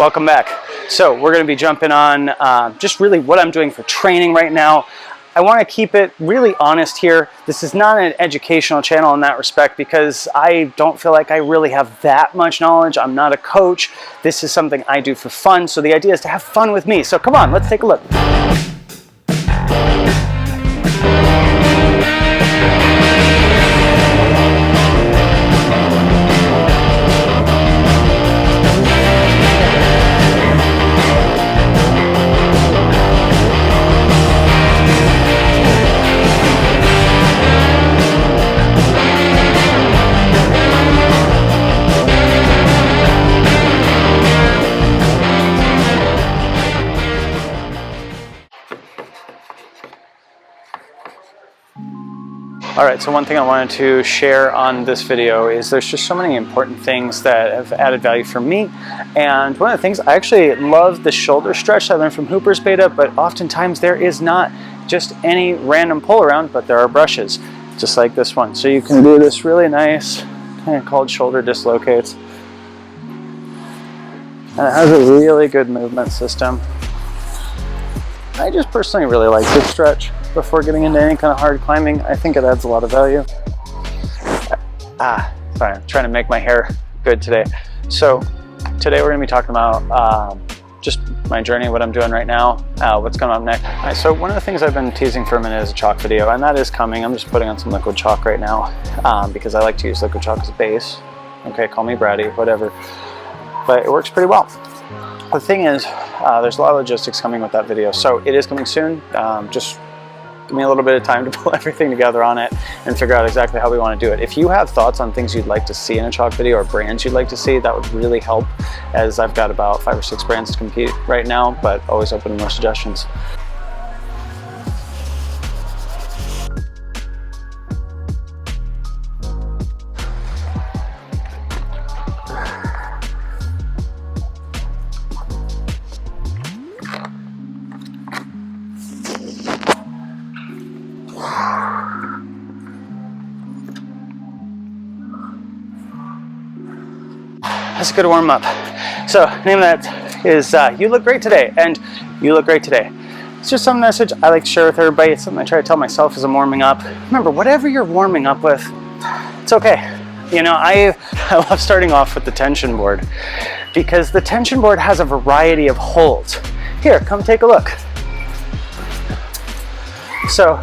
Welcome back. So we're going to be jumping on just really what I'm doing for training right now. I want to keep it really honest here. This is not an educational channel in that respect because I don't feel like I really have that much knowledge. I'm not a coach. This is something I do for fun. So the idea is to have fun with me. So come on, let's take a look. Alright, so one thing I wanted to share on this video is there's just so many important things that have added value for me. And one of the things, I actually love the shoulder stretch I learned from Hooper's Beta, but oftentimes there is not just any random pull around, but there are brushes, just like this one. So you can do this really nice, kind of called shoulder dislocates. And it has a really good movement system. I just personally really like this stretch before getting into any kind of hard climbing. I think it adds a lot of value. Sorry, I'm trying to make my hair good today. So today we're going to be talking about just my journey, what I'm doing right now, what's going on next. Right, so one of the things I've been teasing for a minute is a chalk video, and that is coming. I'm just putting on some liquid chalk right now because I like to use liquid chalk as a base. Okay, call me bratty, whatever. But it works pretty well. The thing is, there's a lot of logistics coming with that video, so it is coming soon. Just give me a little bit of time to pull everything together on it and figure out exactly how we want to do it. If you have thoughts on things you'd like to see in a chalk video or brands you'd like to see, that would really help, as I've got about 5 or 6 brands to compete right now, but always open to more suggestions. That's a good warm up. So name of that is you look great today, and you look great today. It's just some message I like to share with everybody. It's something I try to tell myself as I'm warming up. Remember, whatever you're warming up with, it's okay. You know, I love starting off with the tension board because the tension board has a variety of holds. Here, come take a look. So,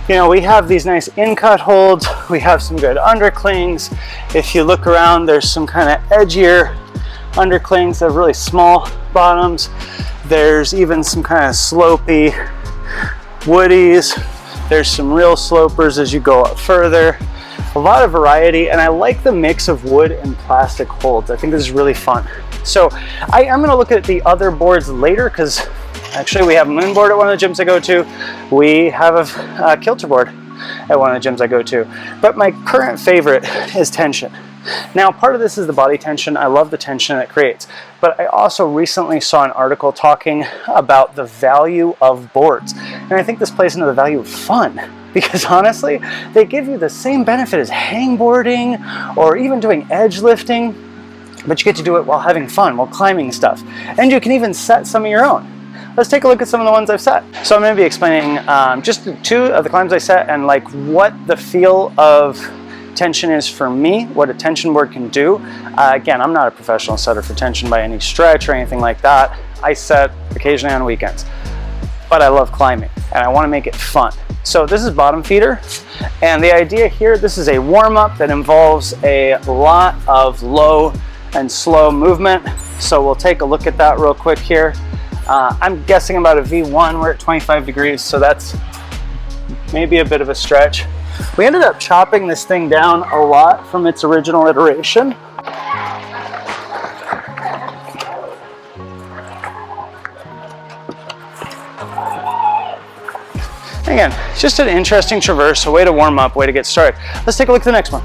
you know, we have these nice in-cut holds. We have some good underclings. If you look around, there's some kind of edgier underclings that have really small bottoms. There's even some kind of slopey woodies. There's some real slopers as you go up further. A lot of variety, and I like the mix of wood and plastic holds. I think this is really fun. So I'm gonna look at the other boards later because actually we have a moon board at one of the gyms I go to. We have a kilter board at one of the gyms I go to. But my current favorite is tension. Now, part of this is the body tension. I love the tension it creates. But I also recently saw an article talking about the value of boards. And I think this plays into the value of fun. Because honestly, they give you the same benefit as hangboarding or even doing edge lifting. But you get to do it while having fun, while climbing stuff. And you can even set some of your own. Let's take a look at some of the ones I've set. So I'm going to be explaining just 2 of the climbs I set and like what the feel of tension is for me, what a tension board can do. Again, I'm not a professional setter for tension by any stretch or anything like that. I set occasionally on weekends, but I love climbing and I want to make it fun. So this is bottom feeder, and the idea here, this is a warm-up that involves a lot of low and slow movement. So we'll take a look at that real quick here. I'm guessing about a V1. We're at 25 degrees, so that's maybe a bit of a stretch. We ended up chopping this thing down a lot from its original iteration. Again, just an interesting traverse, a way to warm up, way to get started. Let's take a look at the next one.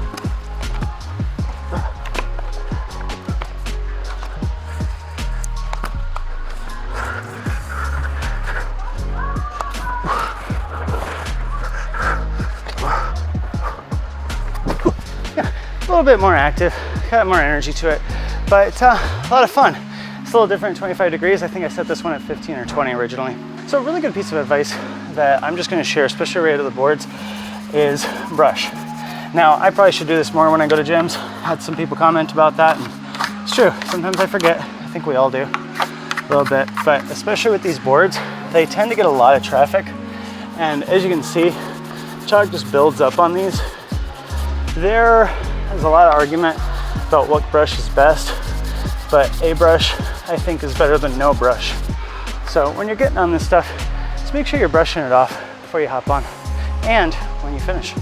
A little bit more active, got more energy to it, but a lot of fun. It's a little different, 25 degrees. I think I set this one at 15 or 20 originally. So a really good piece of advice that I'm just gonna share, especially right out of the boards, is brush. Now, I probably should do this more when I go to gyms. Had some people comment about that, and it's true. Sometimes I forget. I think we all do a little bit, but especially with these boards, they tend to get a lot of traffic. And as you can see, chalk just builds up on these. There's a lot of argument about what brush is best, but a brush I think is better than no brush. So when you're getting on this stuff, just make sure you're brushing it off before you hop on and when you finish.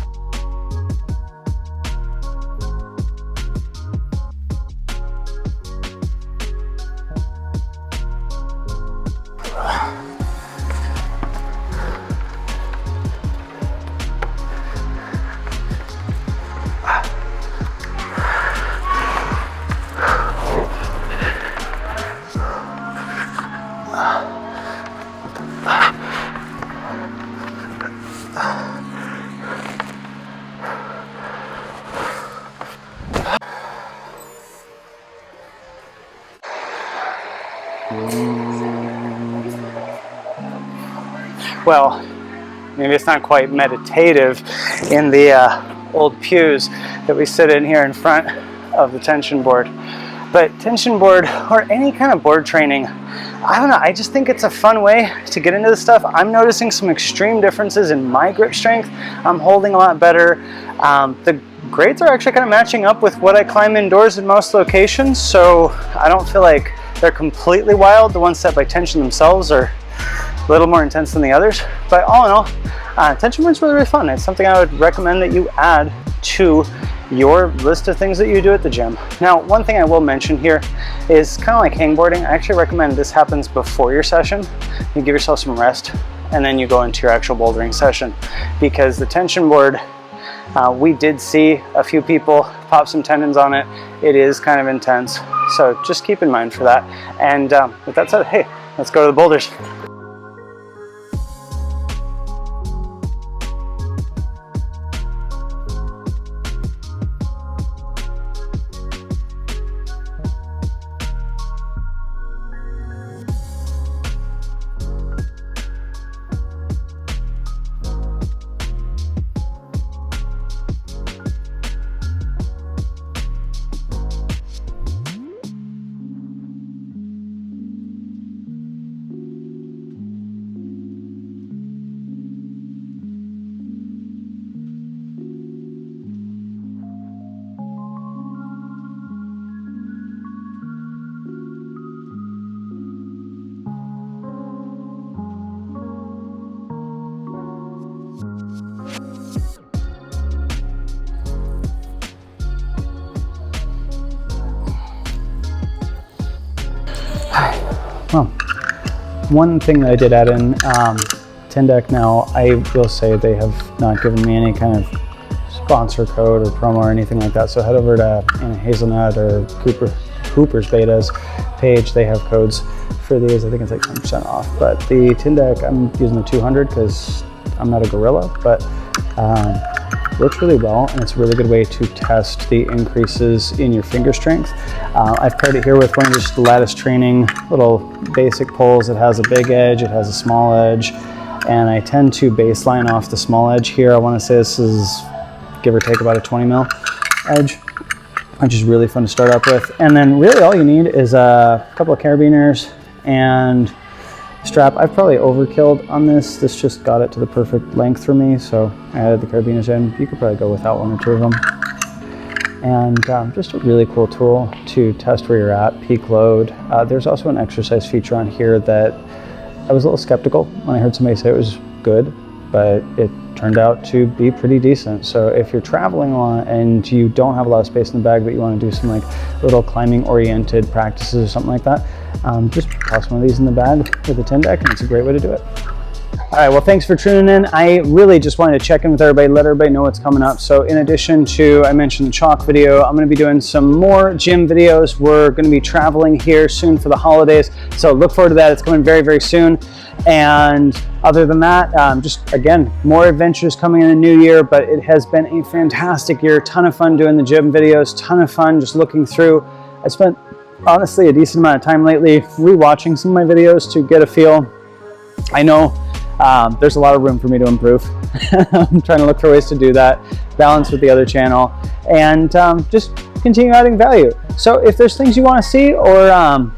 Well, maybe it's not quite meditative in the old pews that we sit in here in front of the tension board. But tension board or any kind of board training, I don't know, I just think it's a fun way to get into this stuff. I'm noticing some extreme differences in my grip strength. I'm holding a lot better. The grades are actually kind of matching up with what I climb indoors in most locations, so I don't feel like they're completely wild. The ones set by tension themselves are a little more intense than the others, but all in all, tension board's really fun. It's something I would recommend that you add to your list of things that you do at the gym. Now, one thing I will mention here is kind of like hangboarding. I actually recommend this happens before your session. You give yourself some rest and then you go into your actual bouldering session, because the tension board, we did see a few people pop some tendons on it. It is kind of intense, so just keep in mind for that. And with that said, hey, let's go to the boulders. Well, one thing that I did add in, Tindeck now, I will say they have not given me any kind of sponsor code or promo or anything like that. So head over to Hazelnut or Cooper's Betas page. They have codes for these. I think it's like 10% off. But the Tindeck, I'm using the 200 because I'm not a gorilla, but works really well, and it's a really good way to test the increases in your finger strength. I've paired it here with one of just the lattice training little basic poles. It has a big edge, it has a small edge, and I tend to baseline off the small edge here. I want to say this is give or take about a 20 mil edge, which is really fun to start up with. And then really all you need is a couple of carabiners and strap. I've probably overkilled on this. This just got it to the perfect length for me, so I added the carabiners in. You could probably go without one or two of them. And just a really cool tool to test where you're at, peak load. There's also an exercise feature on here that I was a little skeptical when I heard somebody say it was good, but it turned out to be pretty decent. So if you're traveling a lot and you don't have a lot of space in the bag, but you want to do some like little climbing oriented practices or something like that, just toss one of these in the bag with a Tindeck, and it's a great way to do it. All right, well, thanks for tuning in. I really just wanted to check in with everybody, let everybody know what's coming up. So in addition to, I mentioned the chalk video, I'm gonna be doing some more gym videos. We're gonna be traveling here soon for the holidays. So look forward to that. It's coming very, very soon. And other than that, just again, more adventures coming in the new year, but it has been a fantastic year. Ton of fun doing the gym videos, ton of fun just looking through. I spent honestly a decent amount of time lately rewatching some of my videos to get a feel. I know there's a lot of room for me to improve. I'm trying to look for ways to do that, balance with the other channel, and just continue adding value. So if there's things you want to see, or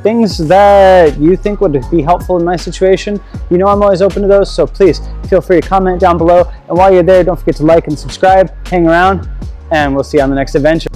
things that you think would be helpful in my situation, you know I'm always open to those, so please feel free to comment down below. And while you're there, don't forget to like and subscribe, hang around, and we'll see you on the next adventure.